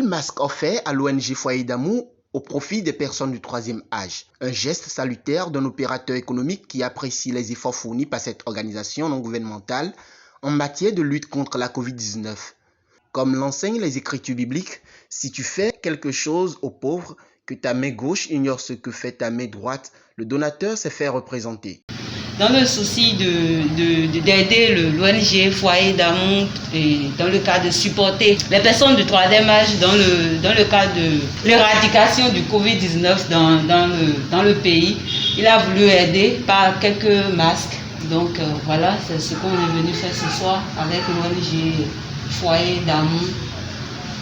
masques offerts à l'ONG Foyer d'amour au profit des personnes du troisième âge. Un geste salutaire d'un opérateur économique qui apprécie les efforts fournis par cette organisation non gouvernementale en matière de lutte contre la Covid-19. Comme l'enseignent les Écritures bibliques, si tu fais quelque chose aux pauvres, que ta main gauche ignore ce que fait ta main droite, le donateur s'est fait représenter. Dans le souci d'aider l'ONG Foyer d'amour et dans le cas de supporter les personnes du troisième âge dans le cas de l'éradication du Covid-19 dans le pays, il a voulu aider par quelques masques. Donc voilà, c'est ce qu'on est venu faire ce soir avec l'ONG Foyer d'amour.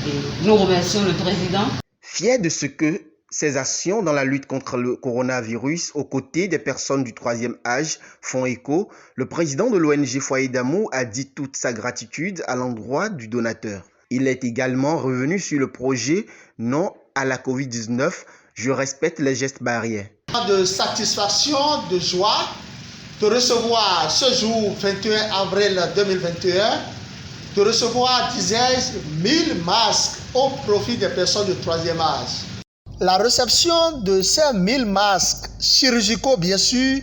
Et nous remercions le président. Fier de ce que ces actions dans la lutte contre le coronavirus aux côtés des personnes du troisième âge font écho, le président de l'ONG Foyer d'amour a dit toute sa gratitude à l'endroit du donateur. Il est également revenu sur le projet Non à la Covid-19, je respecte les gestes barrières. De satisfaction, de joie de recevoir ce jour 21 avril 2021, de recevoir, disais-je, 1000 masques au profit des personnes du troisième âge. La réception de ces 1000 masques chirurgicaux, bien sûr,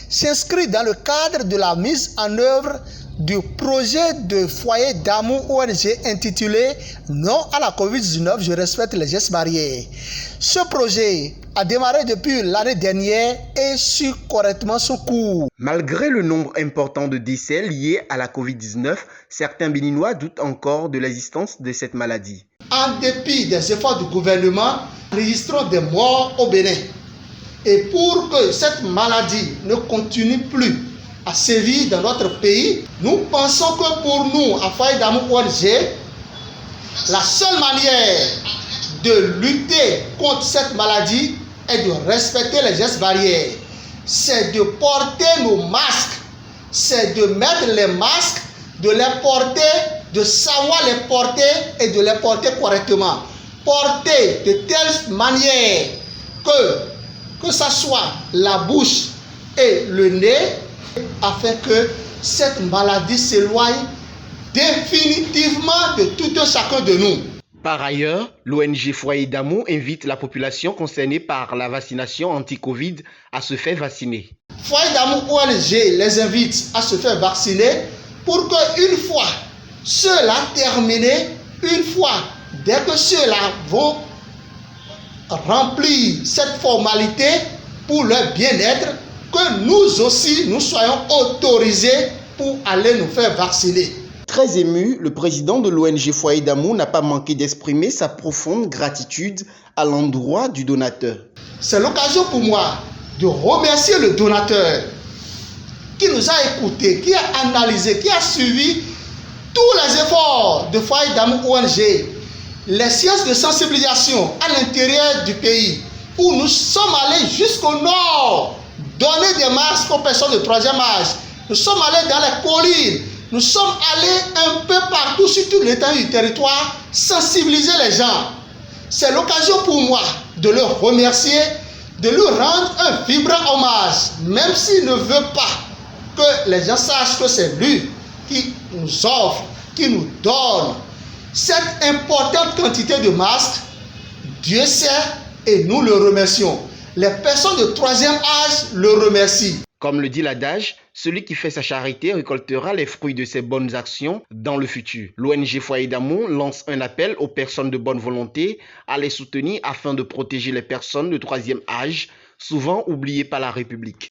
s'inscrit dans le cadre de la mise en œuvre du projet de Foyer d'amour ONG intitulé Non à la Covid-19, je respecte les gestes barrières. Ce projet a démarré depuis l'année dernière et suit correctement son cours. Malgré le nombre important de décès liés à la Covid-19, certains Béninois doutent encore de l'existence de cette maladie. En dépit des efforts du gouvernement, enregistrons des morts au Bénin. Et pour que cette maladie ne continue plus à sévir dans notre pays, nous pensons que pour nous, à Foyer d'amour ONG, la seule manière de lutter contre cette maladie est de respecter les gestes barrières. C'est de porter nos masques, c'est de mettre les masques, de les porter, de savoir les porter et de les porter correctement. Porter de telle manière que ça soit la bouche et le nez, afin que cette maladie s'éloigne définitivement de tout un chacun de nous. Par ailleurs, l'ONG Foyer d'amour invite la population concernée par la vaccination anti-Covid à se faire vacciner. Foyer d'amour ONG les invite à se faire vacciner pour qu'une fois cela terminé, une fois dès que ceux-là vont remplir cette formalité pour leur bien-être, que nous aussi, nous soyons autorisés pour aller nous faire vacciner. Très ému, le président de l'ONG Foyer d'amour n'a pas manqué d'exprimer sa profonde gratitude à l'endroit du donateur. C'est l'occasion pour moi de remercier le donateur qui nous a écoutés, qui a analysé, qui a suivi tous les efforts de Foyer d'amour ONG, les séances de sensibilisation à l'intérieur du pays, où nous sommes allés jusqu'au nord, donner des masques aux personnes de troisième âge. Nous sommes allés dans les collines, nous sommes allés un peu partout sur tout l'étendue du territoire, sensibiliser les gens. C'est l'occasion pour moi de le remercier, de lui rendre un vibrant hommage, même s'il ne veut pas que les gens sachent que c'est lui qui nous offre, qui nous donne cette importante quantité de masques. Dieu sait et nous le remercions. Les personnes de troisième âge le remercient. Comme le dit l'adage, celui qui fait sa charité récoltera les fruits de ses bonnes actions dans le futur. L'ONG Foyer d'amour lance un appel aux personnes de bonne volonté à les soutenir afin de protéger les personnes de troisième âge, souvent oubliées par la République.